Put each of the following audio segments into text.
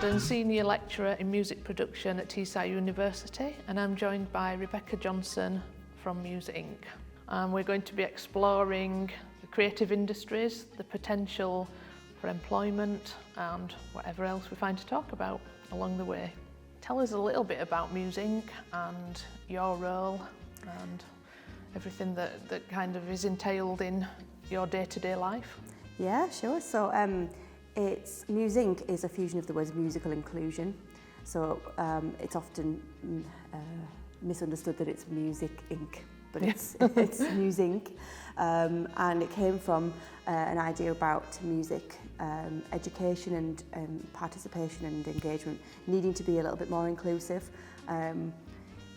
Sheldon, Senior Lecturer in Music Production at Teesside University, and I'm joined by Rebecca Johnson from Musinc. We're going to be exploring the creative industries, the potential for employment and whatever else we find to talk about along the way. Tell us a little bit about Musinc and your role and everything that kind of is entailed in your day-to-day life. Yeah, sure. So Musinc is a fusion of the words musical inclusion. So it's often misunderstood that it's Music Inc., but it's Musinc. And it came from an idea about music education and participation and engagement needing to be a little bit more inclusive.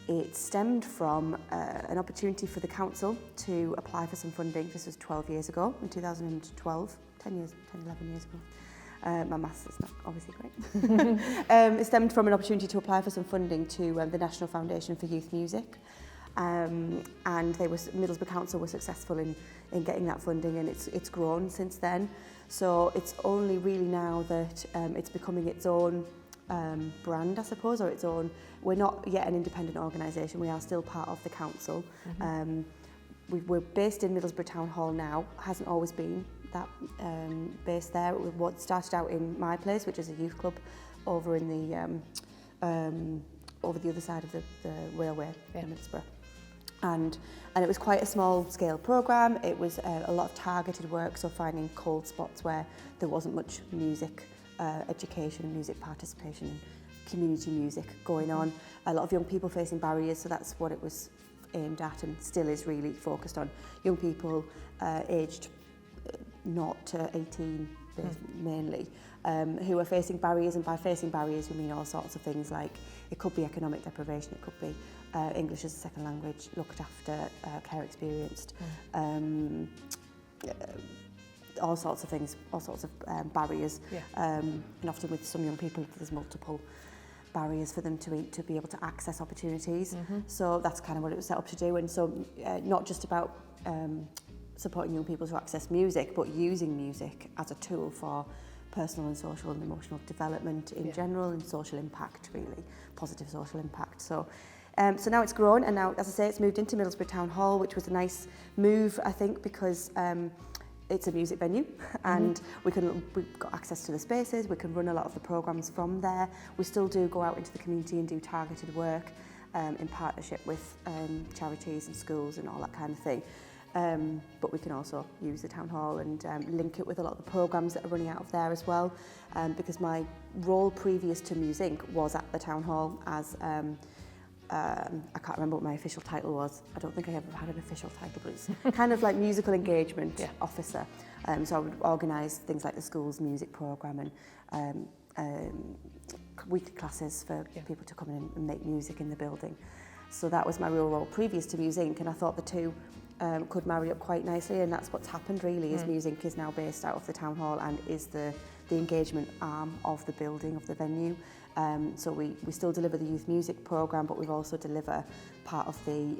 It stemmed from an opportunity for the council to apply for some funding. This was 12 years ago, in 2012, 11 years ago. My maths is not obviously great. It stemmed from an opportunity to apply for some funding to the National Foundation for Youth Music. And Middlesbrough Council were successful in getting that funding, and it's grown since then. So it's only really now that it's becoming its own brand, I suppose, or its own. We're not yet an independent organisation. We are still part of the council. Mm-hmm. We're based in Middlesbrough Town Hall now. Hasn't always been that based there. What started out in my place, which is a youth club, over in the over the other side of the railway in Middlesbrough. And it was quite a small scale programme. It was a lot of targeted work, so finding cold spots where there wasn't much music education, music participation, community music going on. A lot of young people facing barriers, so that's what it was aimed at and still is really focused on. Young people aged 0 to 18 mainly, who are facing barriers, and by facing barriers we mean all sorts of things, like it could be economic deprivation, it could be English as a second language, looked after, care experienced, all sorts of things, all sorts of barriers. Yeah. And often with some young people there's multiple barriers for them to be able to access opportunities. Mm-hmm. So that's kind of what it was set up to do. And so not just about supporting young people to access music, but using music as a tool for personal and social and emotional development in general, and social impact, really, positive social impact. So now it's grown, and now, as I say, it's moved into Middlesbrough Town Hall, which was a nice move, I think, because it's a music venue, and we've got access to the spaces. We can run a lot of the programmes from there. We still do go out into the community and do targeted work in partnership with charities and schools and all that kind of thing. But we can also use the town hall and link it with a lot of the programmes that are running out of there as well, because my role previous to Musinc was at the town hall as I can't remember what my official title was. I don't think I ever had an official title, but it's kind of like musical engagement officer. So I would organise things like the school's music programme and weekly classes for people to come in and make music in the building. So that was my real role previous to Musinc, and I thought the two could marry up quite nicely, and that's what's happened really. Is Musinc is now based out of the town hall and is the engagement arm of the building, of the venue. So we still deliver the youth music programme, but we also deliver part of the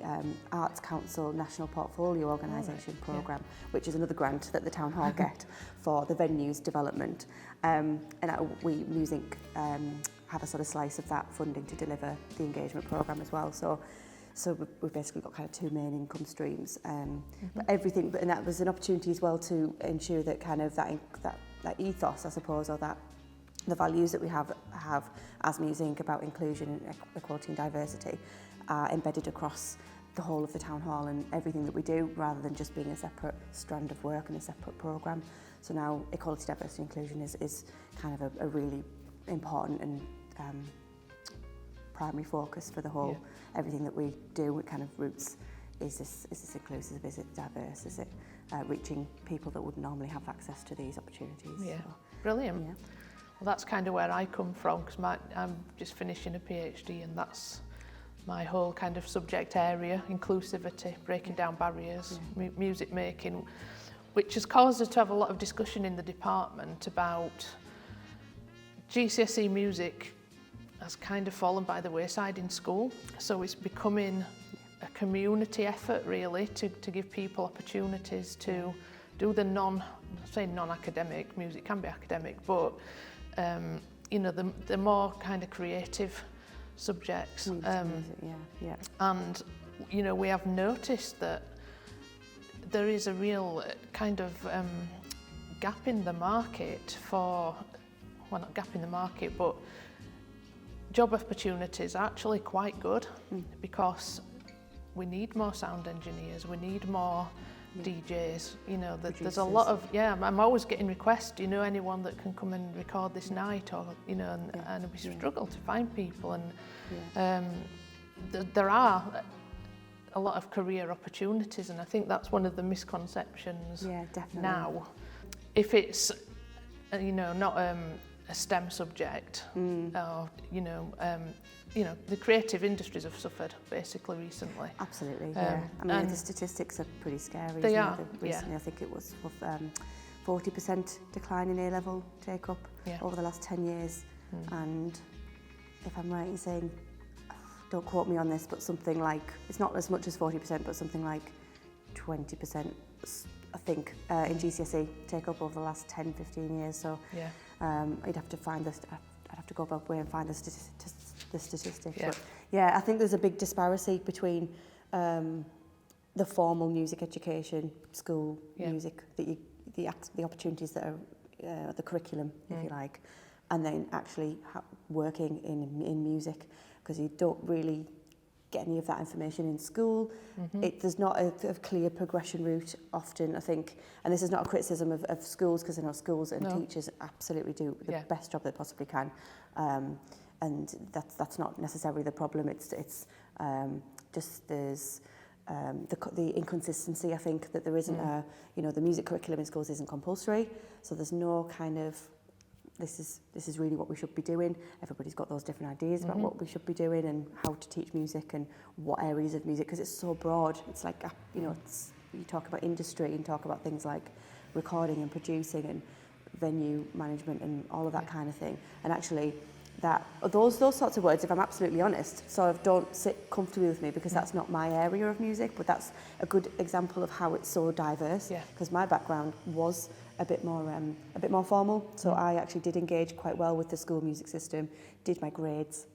Arts Council National Portfolio Organisation programme, which is another grant that the town hall get for the venue's development. We Musinc have a sort of slice of that funding to deliver the engagement programme as well. So we've basically got kind of two main income streams, but everything. And that was an opportunity as well to ensure that kind of that ethos, I suppose, or that the values that we have as Musinc about inclusion, equality and diversity are embedded across the whole of the town hall and everything that we do, rather than just being a separate strand of work and a separate programme. So now equality, diversity and inclusion is kind of a really important and primary focus for the whole. Everything that we do, it kind of roots, is this inclusive, is it diverse, is it reaching people that wouldn't normally have access to these opportunities. So, brilliant. Yeah. Well, that's kind of where I come from, because I'm just finishing a PhD, and that's my whole kind of subject area, inclusivity, breaking down barriers, music making, which has caused us to have a lot of discussion in the department about GCSE music has kind of fallen by the wayside in school. So it's becoming a community effort really to give people opportunities to do the non-academic, music can be academic, but you know, the more kind of creative subjects. And, you know, we have noticed that there is a real kind of gap in the market for, well, not gap in the market, but job opportunities are actually quite good because we need more sound engineers, we need more DJs, you know, there's a lot of, I'm always getting requests, do you know anyone that can come and record this night, or, you know, and we struggle to find people, and there are a lot of career opportunities, and I think that's one of the misconceptions now. If it's, you know, not a STEM subject, or, you know, the creative industries have suffered basically recently. Absolutely, I mean, the statistics are pretty scary. They are, recently, I think it was 40% decline in A-level take-up over the last 10 years. And if I'm right in saying, don't quote me on this, but something like, it's not as much as 40%, but something like 20%, I think, in GCSE take-up over the last 10, 15 years. So I'd have to find this, I'd have to go back way and find the statistic. But yeah, I think there's a big disparity between the formal music education, school music, the opportunities that are the curriculum, if you like, and then actually working in music, because you don't really get any of that information in school. There's not a clear progression route often, I think, and this is not a criticism of schools, because I know schools and teachers absolutely do the best job they possibly can, and that's not necessarily the problem. It's just there's the inconsistency, I think, that there isn't you know, the music curriculum in schools isn't compulsory, so there's no kind of this is really what we should be doing. Everybody's got those different ideas about what we should be doing and how to teach music and what areas of music, because it's so broad. It's like, you know, you talk about industry and talk about things like recording and producing and venue management and all of that kind of thing. And actually, those sorts of words, if I'm absolutely honest, sort of don't sit comfortably with me, because that's not my area of music, but that's a good example of how it's so diverse, because my background was a bit more formal, so I actually did engage quite well with the school music system, did my grades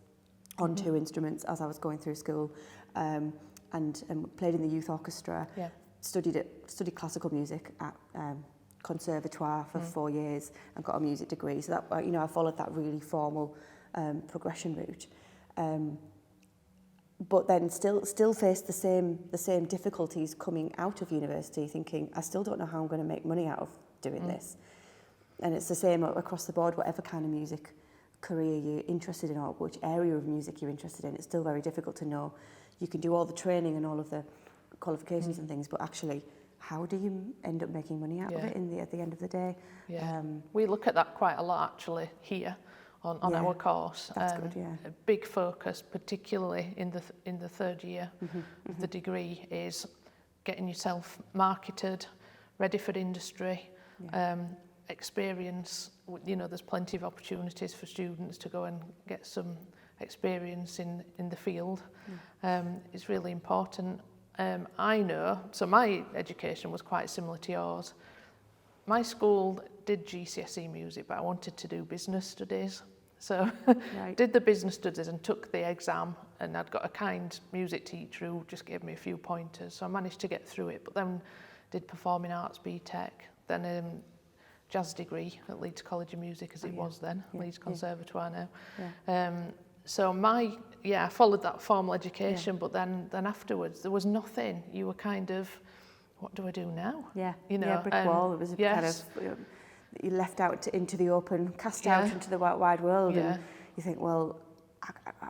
on 2 instruments as I was going through school, and played in the youth orchestra, studied classical music at conservatoire for 4 years and got a music degree, so that, you know, I followed that really formal progression route, but then still faced the same difficulties coming out of university, thinking I still don't know how I'm going to make money out of doing this. And it's the same across the board, whatever kind of music career you're interested in or which area of music you're interested in, it's still very difficult to know. You can do all the training and all of the qualifications and things, but actually, how do you end up making money out of it at the end of the day? We look at that quite a lot actually here on our course. That's good, A big focus, particularly in the third year of the degree, is getting yourself marketed, ready for industry, experience. You know, there's plenty of opportunities for students to go and get some experience in the field. It's really important. I know, so my education was quite similar to yours. My school did GCSE music, but I wanted to do business studies. So did the business studies and took the exam, and I'd got a kind music teacher who just gave me a few pointers. So I managed to get through it, but then did performing arts BTEC, then jazz degree at Leeds College of Music, as it was then, Leeds Conservatoire now. So I followed that formal education, but then afterwards there was nothing. You were kind of, what do I do now? You know, brick wall. It was kind of, you left out into the open, cast out into the wide world, and you think, well,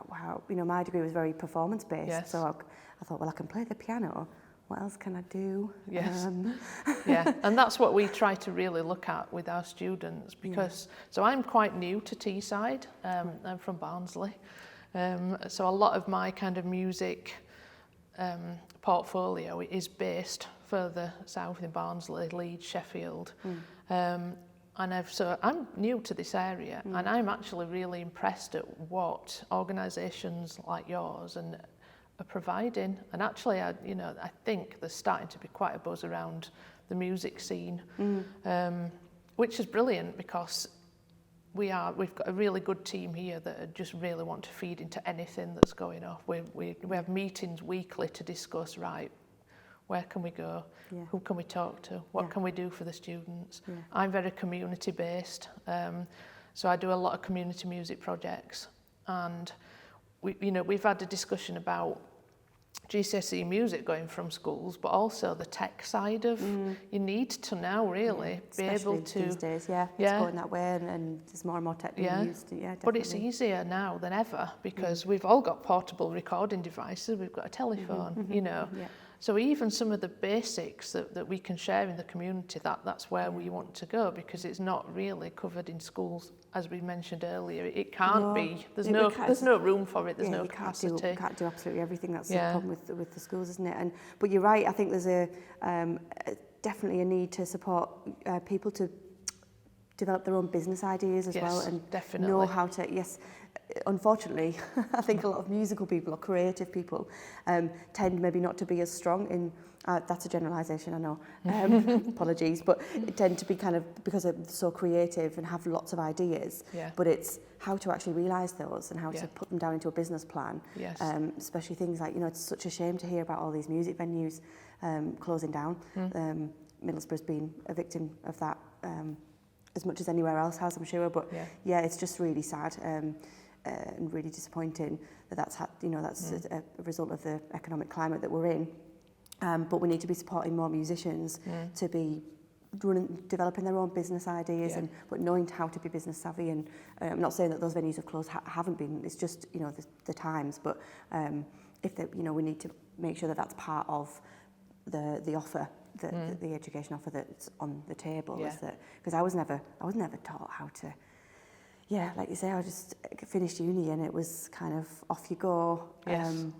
wow, you know, my degree was very performance based, so I thought, well, I can play the piano. What else can I do? And that's what we try to really look at with our students, because so I'm quite new to Teesside. I'm from Barnsley, so a lot of my kind of music portfolio is based further south in Barnsley, Leeds, Sheffield, and so I'm new to this area, and I'm actually really impressed at what organisations like yours and are providing. And actually, I think there's starting to be quite a buzz around the music scene, which is brilliant, because we've got a really good team here that just really want to feed into anything that's going off. We have meetings weekly to discuss, right, where can we go, who can we talk to, what can we do for the students. I'm very community based, so I do a lot of community music projects, and we've had a discussion about GCSE music going from schools, but also the tech side of you need to now really be able to these days, it's going that way, and there's more and more tech being used. But it's easier now than ever because we've all got portable recording devices, we've got a telephone, So even some of the basics that we can share in the community, that's where we want to go, because it's not really covered in schools, as we mentioned earlier. It can't be. There's no room for it. There's no capacity. You can't do absolutely everything. That's the problem with the schools, isn't it? But you're right. I think there's definitely a need to support people to develop their own business ideas as well, and know how to. Yes. Unfortunately, I think a lot of musical people or creative people tend maybe not to be as strong in, that's a generalisation, I know, apologies, but tend to be kind of, because they're so creative and have lots of ideas, but it's how to actually realise those and how to put them down into a business plan, especially things like, it's such a shame to hear about all these music venues closing down. Middlesbrough's been a victim of that as much as anywhere else has, I'm sure, but it's just really sad. And really disappointing that's a result of the economic climate that we're in. But we need to be supporting more musicians to be developing their own business ideas, but knowing how to be business savvy. And I'm not saying that those venues of closed haven't been. It's just the times. But if they, we need to make sure that that's part of the offer, the education offer that's on the table. Is that because I was never taught how to. Like you say, I just finished uni and it was kind of off you go. And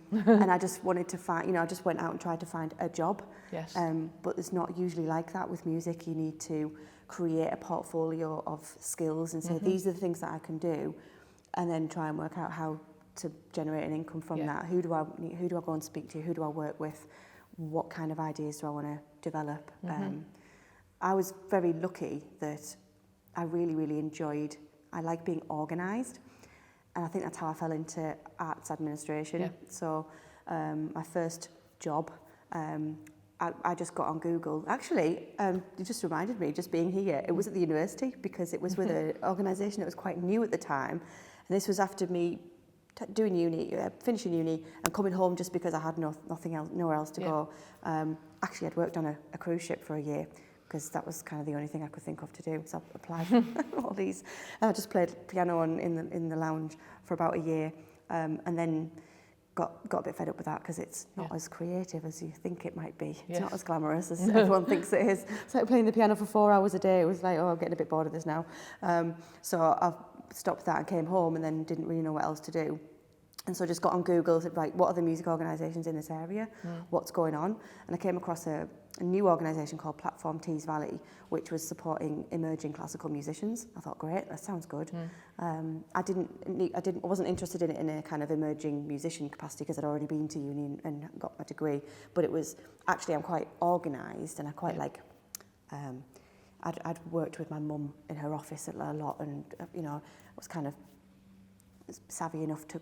I just wanted to find, I just went out and tried to find a job. But it's not usually like that with music. You need to create a portfolio of skills and say, these are the things that I can do, and then try and work out how to generate an income from that. Who do I go and speak to? Who do I work with? What kind of ideas do I want to develop? I was very lucky that I really, really enjoyed. I like being organised, and I think that's how I fell into arts administration. So my first job, I just got on Google. Actually, you just reminded me, just being here, it was at the university, because it was with an organisation that was quite new at the time. And this was after me doing uni, finishing uni, and coming home just because I had nothing else, nowhere else to go. Actually, I'd worked on a cruise ship for a year, because that was kind of the only thing I could think of to do. So I applied for all these. And I just played piano in the lounge for about a year, and then got a bit fed up with that, because it's not as creative as you think it might be. It's not as glamorous as everyone thinks it is. It's like playing the piano for 4 hours a day. It was like, I'm getting a bit bored of this now. So I stopped that and came home, and then didn't really know what else to do. And so I just got on Google, said, right, what are the music organisations in this area? What's going on? And I came across a new organisation called Platform Tees Valley, which was supporting emerging classical musicians. I thought, great, that sounds good. I wasn't interested in it in a kind of emerging musician capacity, because I'd already been to uni and got my degree. But it was, actually, I'm quite organised, and I quite like, I'd worked with my mum in her office a lot, and, I was kind of savvy enough to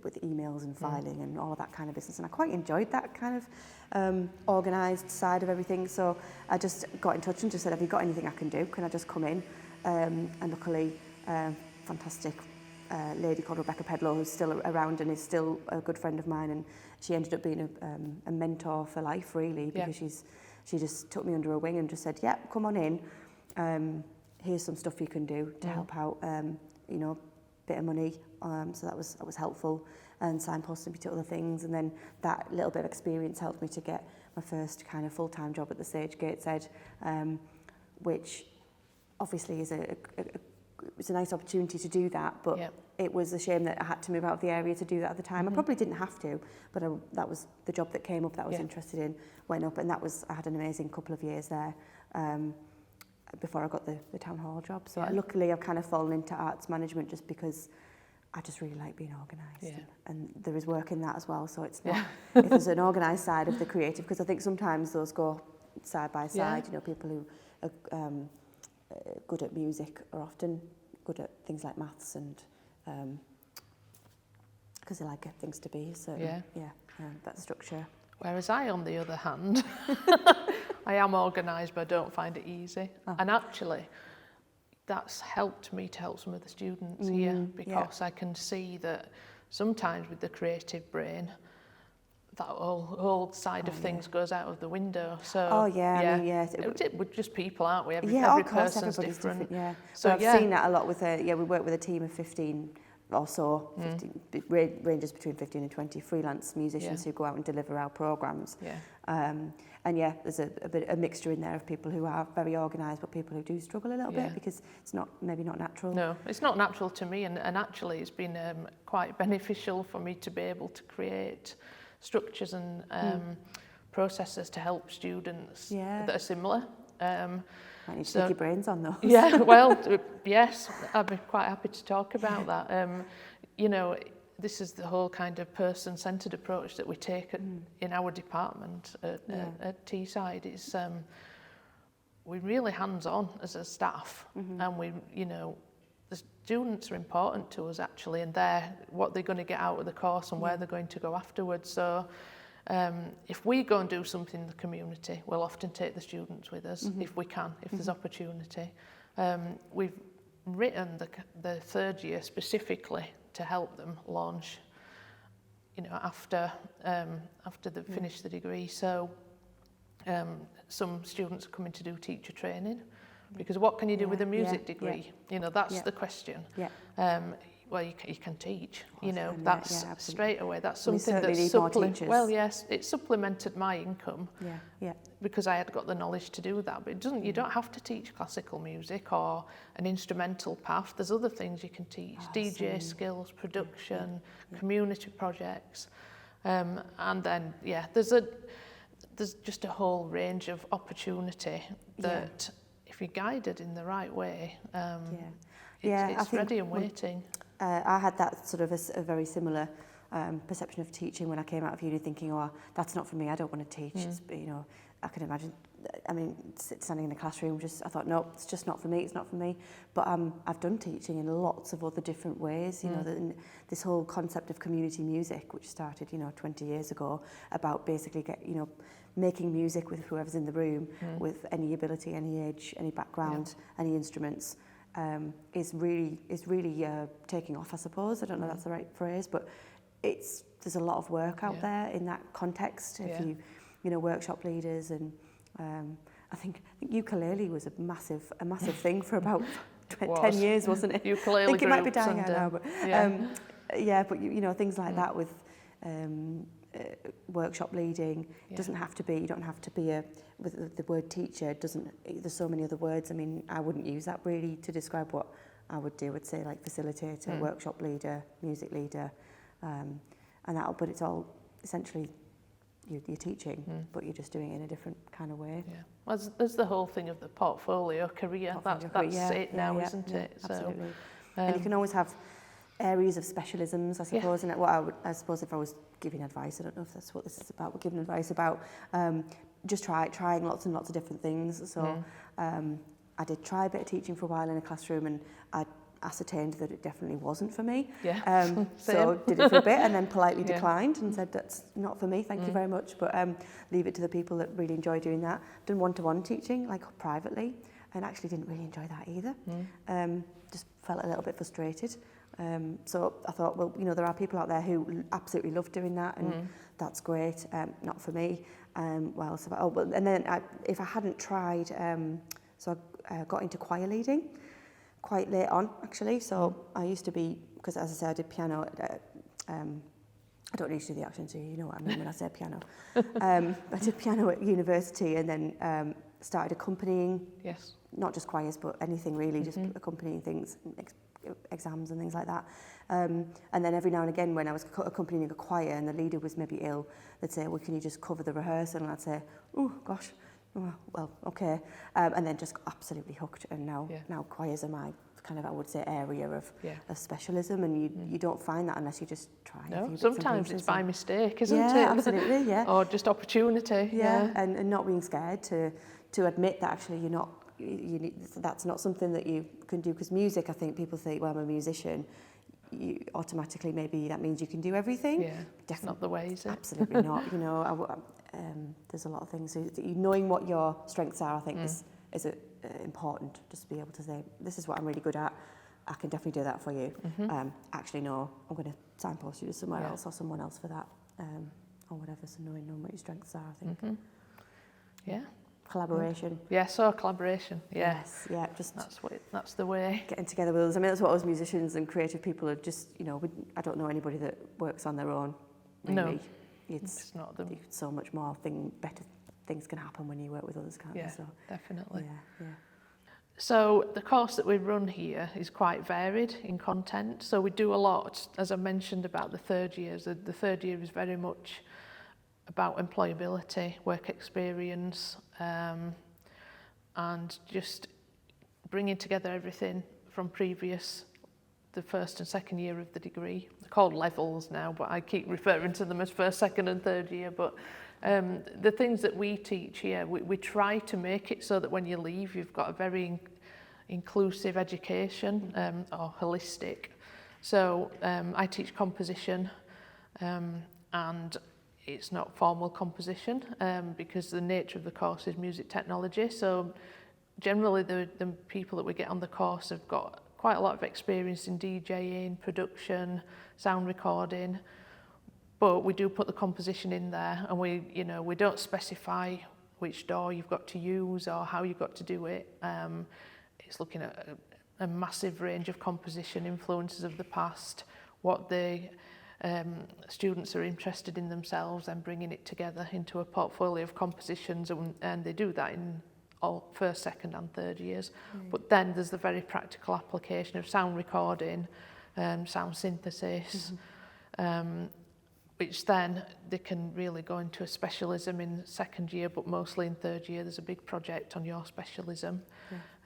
with emails and filing and all of that kind of business, and I quite enjoyed that kind of organised side of everything. So I just got in touch and just said, have you got anything I can do? Can I just come in? And luckily, fantastic lady called Rebecca Pedlow, who's still around and is still a good friend of mine, and she ended up being a mentor for life, really, because she just took me under her wing and just said, come on in, here's some stuff you can do to help out, bit of money, so that was helpful, and signposted me to other things. And then that little bit of experience helped me to get my first kind of full-time job at the Sage Gateshead, which obviously is it's a nice opportunity to do that, but it was a shame that I had to move out of the area to do that at the time. I probably didn't have to, but that was the job that came up that I was interested in, went up, and I had an amazing couple of years there, before I got the town hall job. So luckily I've kind of fallen into arts management just because I just really like being organised, and there is work in that as well. So it's not, if there's an organised side of the creative, because I think sometimes those go side by side, people who are good at music are often good at things like maths and because they like get things to be. So that structure. Whereas I, on the other hand, I am organised, but I don't find it easy. And actually, that's helped me to help some of the students here, because I can see that sometimes with the creative brain, that whole side of things goes out of the window. So we're just people, aren't we? Every person's different. Yeah. So I've seen that a lot with we work with a team of 15 or so, 15, ranges between 15 and 20 freelance musicians who go out and deliver our programmes. And there's a mixture in there of people who are very organised, but people who do struggle a little bit because it's maybe not natural. No, it's not natural to me, and actually it's been quite beneficial for me to be able to create structures and processes to help students that are similar. Might need to stick your brains on those. Yeah, well, yes, I'd be quite happy to talk about that. You know, this is the whole kind of person-centred approach that we take in our department at Teesside. It's we're really hands-on as a staff, and the students are important to us actually, and what they're going to get out of the course and where they're going to go afterwards. So if we go and do something in the community, we'll often take the students with us if we can, if there's opportunity. We've written the third year specifically to help them launch, after they've finished the degree. So some students are coming to do teacher training, because what can you do with a music degree? That's the question. Well, you can teach, that's straight away. That's something that's well, yes, it supplemented my income. Because I had got the knowledge to do that. But it doesn't. You don't have to teach classical music or an instrumental path. There's other things you can teach: DJ skills, production, community projects, and then there's just a whole range of opportunity that, if you're guided in the right way, it's ready and waiting. I had that sort of a very similar perception of teaching when I came out of uni, thinking, oh, that's not for me, I don't want to teach. I can imagine, standing in a classroom, I thought, no, it's just not for me, it's not for me. But I've done teaching in lots of other different ways, this whole concept of community music, which started, 20 years ago, about basically making music with whoever's in the room, with any ability, any age, any background, any instruments. Is really taking off, I suppose. I don't know if that's the right phrase, but there's a lot of work out there in that context. If you workshop leaders, and I think ukulele was a massive thing for about 10 years, wasn't it? Ukulele I think it might be dying out now, but but things like that with workshop leading doesn't have to be. You don't have to be with the word teacher. There's so many other words. I mean, I wouldn't use that really to describe what I would do. I'd say like facilitator, workshop leader, music leader, and that. But it's all essentially you're teaching, but you're just doing it in a different kind of way. Yeah. Well, there's the whole thing of the portfolio career. That's it now, isn't it? So, absolutely. And you can always have areas of specialisms, I suppose. And I suppose if I was giving advice, I don't know if that's what this is about, but giving advice about just trying lots and lots of different things. So I did try a bit of teaching for a while in a classroom, and I ascertained that it definitely wasn't for me. So did it for a bit and then politely declined and said, that's not for me, thank you very much, but leave it to the people that really enjoy doing that. Done one-to-one teaching, like privately, and actually didn't really enjoy that either. Just felt a little bit frustrated. So I thought, well, there are people out there who absolutely love doing that, and that's great. Not for me. What else have I? And then if I hadn't tried, so I got into choir leading quite late on, actually. So I used to be, because as I said, I did piano. I don't need to do the accent, so you know what I mean when I say piano. I did piano at university, and then started accompanying. Not just choirs, but anything really, just accompanying things. Exams and things like that, and then every now and again when I was accompanying a choir and the leader was maybe ill, they'd say, well, can you just cover the rehearsal? And I'd say, oh gosh, well, okay, and then just absolutely hooked. And now choirs are my kind of, I would say, area of specialism, and you don't find that unless you just try. No, sometimes it's by mistake, isn't it? Absolutely, or just opportunity. And not being scared to admit that actually you're not you need, that's not something that you can do, because music, I think people think, well, I'm a musician, you automatically, maybe that means you can do everything. Yeah, definitely not the way, is it? Absolutely not. You know, there's a lot of things. So knowing what your strengths are, I think, is important. Just to be able to say, this is what I'm really good at. I can definitely do that for you. Actually, no, I'm going to signpost you to somewhere else or someone else for that, or whatever. So knowing what your strengths are, I think. Yeah. Collaboration. Yeah, so collaboration. Yeah. Yes. Yeah. Just that's the way. Getting together with us. I mean, that's what us musicians and creative people are just. You know, I don't know anybody that works on their own. Really. No. It's not them. So much more better things can happen when you work with others, can't they? So, definitely. Yeah. So the course that we run here is quite varied in content. So we do a lot, as I mentioned, about the third years. The third year is very much about employability, work experience, and just bringing together everything from the first and second year of the degree. They're called levels now, but I keep referring to them as first, second and third year. But the things that we teach here, we try to make it so that when you leave, you've got a very inclusive education, or holistic. So I teach composition, and it's not formal composition, because the nature of the course is music technology. So generally the people that we get on the course have got quite a lot of experience in DJing, production, sound recording, but we do put the composition in there, and we don't specify which DAW you've got to use or how you've got to do it. It's looking at a massive range of composition influences of the past, what the students are interested in themselves, and bringing it together into a portfolio of compositions, and they do that in all first, second and third years. But then there's the very practical application of sound recording, sound synthesis, which then they can really go into a specialism in second year, but mostly in third year there's a big project on your specialism.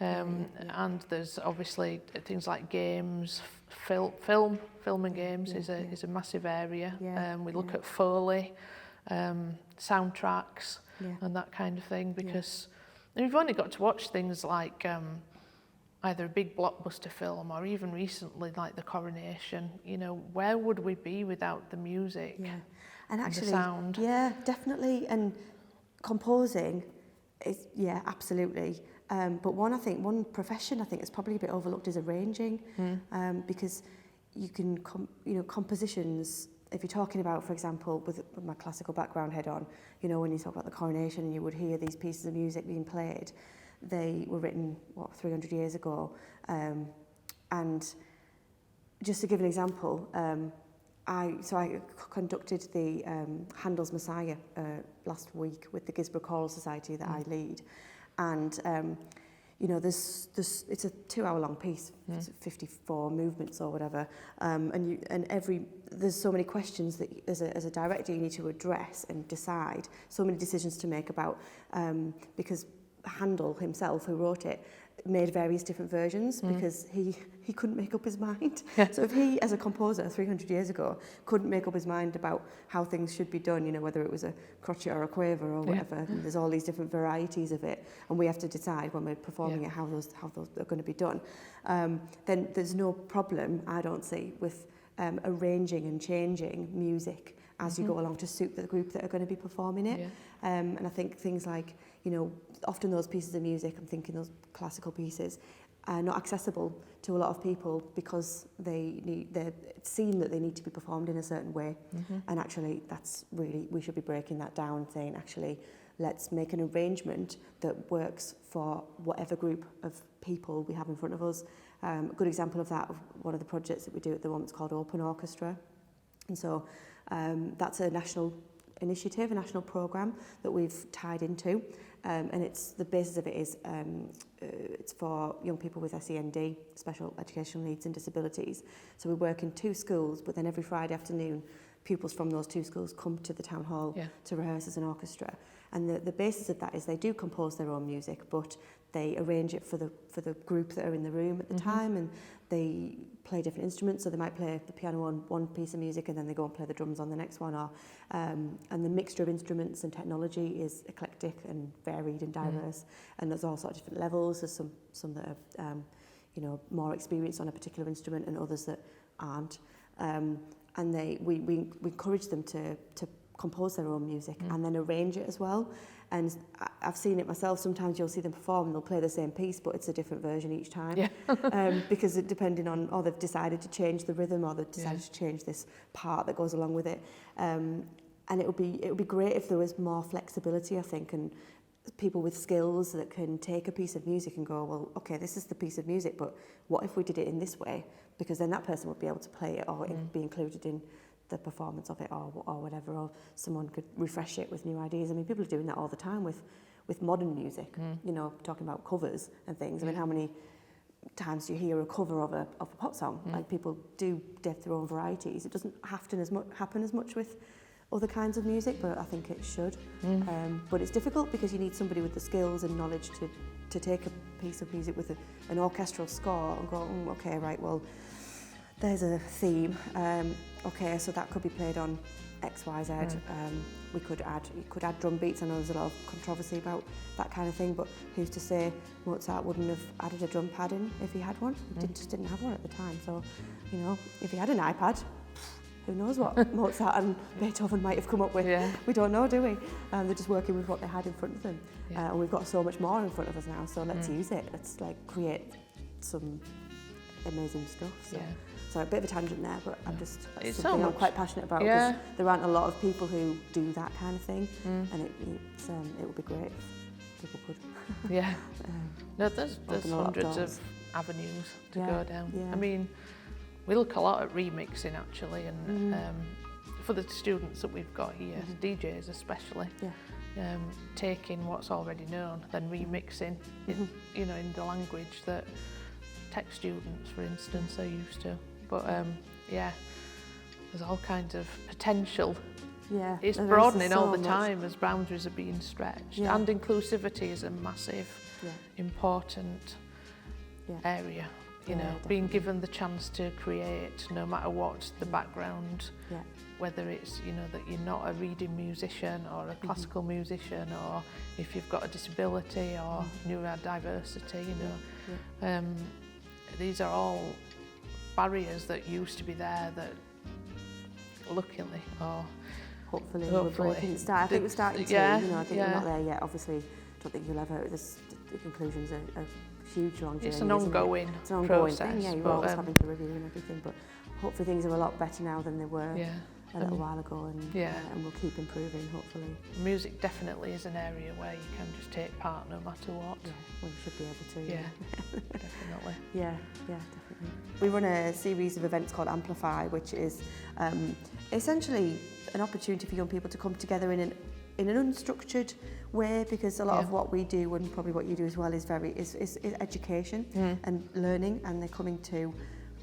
And there's obviously things like games, film and games is a massive area. We look at Foley, soundtracks and that kind of thing, because we've only got to watch things like either a big blockbuster film or even recently like the Coronation. You know, where would we be without the music and actually, the sound? Yeah, definitely. And composing is, absolutely. But one profession I think is probably a bit overlooked is arranging, because you can, compositions, if you're talking about, for example, with my classical background head on, when you talk about the Coronation and you would hear these pieces of music being played, they were written, 300 years ago. And just to give an example, I conducted the Handel's Messiah last week with the Gisborough Choral Society that I lead. And, there's it's a 2-hour-long piece, 54 movements or whatever, there's so many questions that as a director you need to address and decide, so many decisions to make about, because Handel himself, who wrote it, made various different versions because he couldn't make up his mind. So if he, as a composer 300 years ago, couldn't make up his mind about how things should be done, whether it was a crotchet or a quaver or whatever, and there's all these different varieties of it, and we have to decide when we're performing it how those are going to be done, then there's no problem, I don't see, with arranging and changing music as you go along to suit the group that are going to be performing it. And I think things like, often those pieces of music, I'm thinking those classical pieces, are not accessible to a lot of people because they're seen that they need to be performed in a certain way. And actually, we should be breaking that down and saying, actually, let's make an arrangement that works for whatever group of people we have in front of us. A good example of that, of one of the projects that we do at the moment, is called Open Orchestra. And so that's a national initiative, a national programme that we've tied into, and it's the basis of it is it's for young people with SEND, special educational needs and disabilities. So we work in 2 schools, but then every Friday afternoon pupils from those 2 schools come to the town hall to rehearse as an orchestra. And the basis of that is they do compose their own music, but they arrange it for the group that are in the room at the time, and they play different instruments, so they might play the piano on one piece of music and then they go and play the drums on the next one, or and the mixture of instruments and technology is eclectic and varied and diverse, and there's all sorts of different levels. There's some that are you know, more experienced on a particular instrument and others that aren't, and we encourage them to compose their own music and then arrange it as well. And I've seen it myself. Sometimes you'll see them perform and they'll play the same piece, but it's a different version each time. Yeah. Because it, depending on, or they've decided to change the rhythm, or they've decided to change this part that goes along with it. And it would be great if there was more flexibility, I think, and people with skills that can take a piece of music and go, well, okay, this is the piece of music, but what if we did it in this way? Because then that person would be able to play it, or be included in the performance of it, or whatever, or someone could refresh it with new ideas. I mean, people are doing that all the time with modern music, you know, talking about covers and things. I mean, how many times do you hear a cover of a pop song? Like, people do get their own varieties. It doesn't have to happen as much with other kinds of music, but I think it should. But it's difficult because you need somebody with the skills and knowledge to take a piece of music with an orchestral score and go, okay, right, well, there's a theme. Okay, so that could be played on X, Y, Z. You could add drum beats. I know there's a lot of controversy about that kind of thing, but who's to say Mozart wouldn't have added a drum pad in if he had one? He just didn't have one at the time. So, you know, if he had an iPad, who knows what Mozart and Beethoven might have come up with. We don't know, do we? They're just working with what they had in front of them. And we've got so much more in front of us now, so let's use it. Let's like create some amazing stuff. So a bit of a tangent there, but it's something I'm quite passionate about, because there aren't a lot of people who do that kind of thing, and it would be great if people could. No, there's hundreds of avenues to go down. I mean, we look a lot at remixing actually, and for the students that we've got here, DJs especially, taking what's already known, then remixing it, you know, in the language that tech students, for instance, are used to. But there's all kinds of potential. It's broadening all the time as boundaries are being stretched, and inclusivity is a massive, important area. You know, definitely. Being given the chance to create, no matter what the background, whether it's, you know, that you're not a reading musician or a classical musician, or if you've got a disability or neurodiversity, you know. These are all barriers that used to be there that, luckily, or hopefully I think we're starting to, you know, I think we're not there yet. Obviously, I don't think you'll ever, the conclusions are huge, long journey. It's an ongoing process. Thing. You're always having to review and everything, but hopefully things are a lot better now than they were a little while ago, and we'll keep improving, hopefully. Music definitely is an area where you can just take part no matter what. We should be able to. Definitely. Definitely. We run a series of events called Amplify, which is essentially an opportunity for young people to come together in an unstructured way, because a lot of what we do, and probably what you do as well, is education and learning, and they're coming to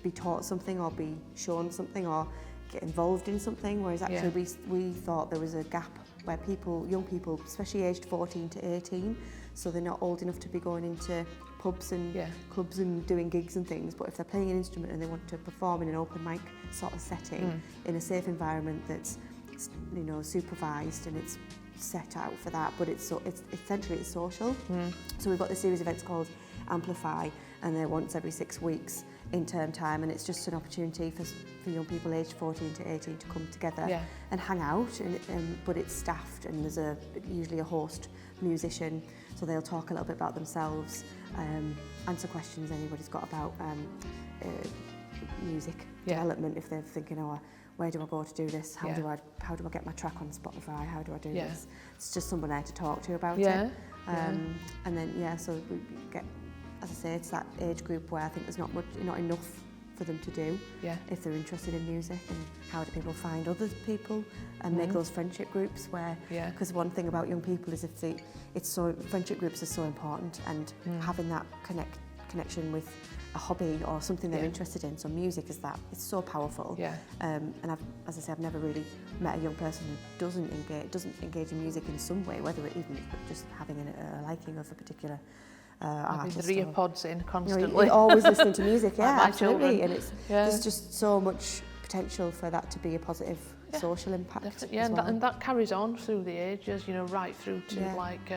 be taught something or be shown something or get involved in something, whereas actually we thought there was a gap where young people, especially aged 14 to 18, so they're not old enough to be going into pubs and clubs and doing gigs and things, but if they're playing an instrument and they want to perform in an open mic sort of setting, in a safe environment that's, you know, supervised, and it's set out for that, but it's essentially social. So we've got this series of events called Amplify, and they're once every 6 weeks in term time, and it's just an opportunity for young people aged 14 to 18 to come together and hang out, but it's staffed, and there's usually a host musician, so they'll talk a little bit about themselves, answer questions anybody's got about music development, if they're thinking, where do I go to do this? How do I get my track on Spotify? How do I do this? It's just someone there to talk to about it. And then so we get, as I say, it's that age group where I think there's not enough for them to do if they're interested in music, and how do people find other people and make those friendship groups where, because one thing about young people is friendship groups are so important, and having that connection with a hobby or something they're interested in. So music is that, it's so powerful. And I've never really met a young person who doesn't engage in music in some way, whether it even just having a liking of a particular artists. The ear pods in You know, constantly. you're always listening to music, yeah, Like my absolutely. children. And it's there's just so much potential for that to be a positive social impact. Definitely, as well. and that carries on through the ages, you know, right through to like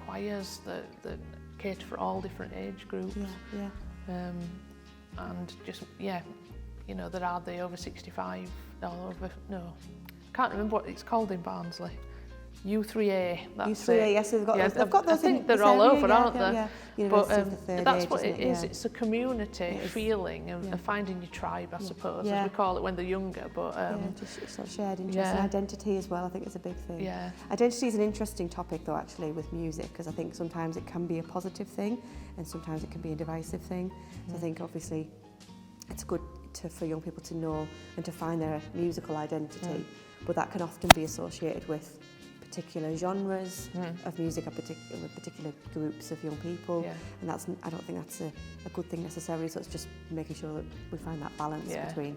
choirs that cater for all different age groups. And just, you know, there are the over 65, or over, no, I can't remember what it's called in Barnsley. U3A, that's U3A, it. yes, they've got those. I think they're all over, aren't they? Yeah. But that's age, what it is. Yeah. It's a community feeling of finding your tribe, I suppose, as we call it when they're younger. But just sort of shared interest and identity as well. I think it's a big thing. Yeah. Identity is an interesting topic, though, actually, with music, because I think sometimes it can be a positive thing, and sometimes it can be a divisive thing. So I think obviously it's good for young people to know and to find their musical identity, but that can often be associated with particular genres of music or particular groups of young people, and I don't think that's a good thing necessarily. So it's just making sure that we find that balance between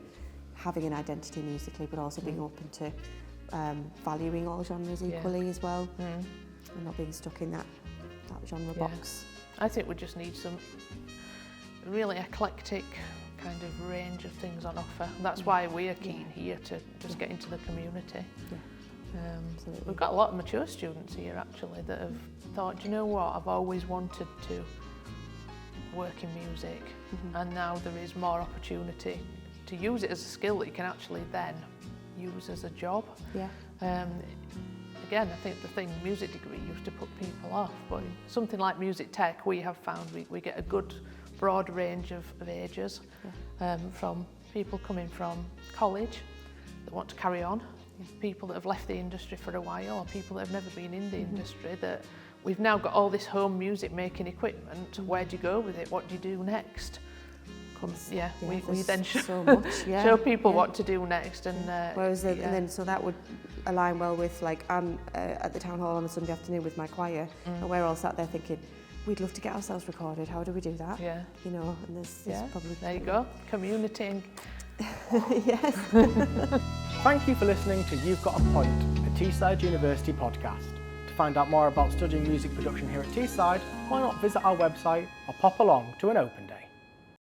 having an identity musically, but also being open to valuing all genres equally as well, and not being stuck in that genre box. I think we just need some really eclectic kind of range of things on offer. That's why we are keen here to just get into the community. We've got a lot of mature students here actually that have thought, do you know what, I've always wanted to work in music, and now there is more opportunity to use it as a skill that you can actually then use as a job. Again, I think the thing, music degree used to put people off, but something like music tech, we have found we get a good broad range of ages, from people coming from college that want to carry on, people that have left the industry for a while, or people that have never been in the industry, that we've now got all this home music making equipment. Where do you go with it? What do you do next? We then show people what to do next. And and then so that would align well with, like, I'm at the town hall on a Sunday afternoon with my choir, and we're all sat there thinking, we'd love to get ourselves recorded. How do we do that? You know, and there's probably... There you go, community. Yes. Thank you for listening to You've Got a Point, a Teesside University podcast. To find out more about studying music production here at Teesside, why not visit our website or pop along to an open day.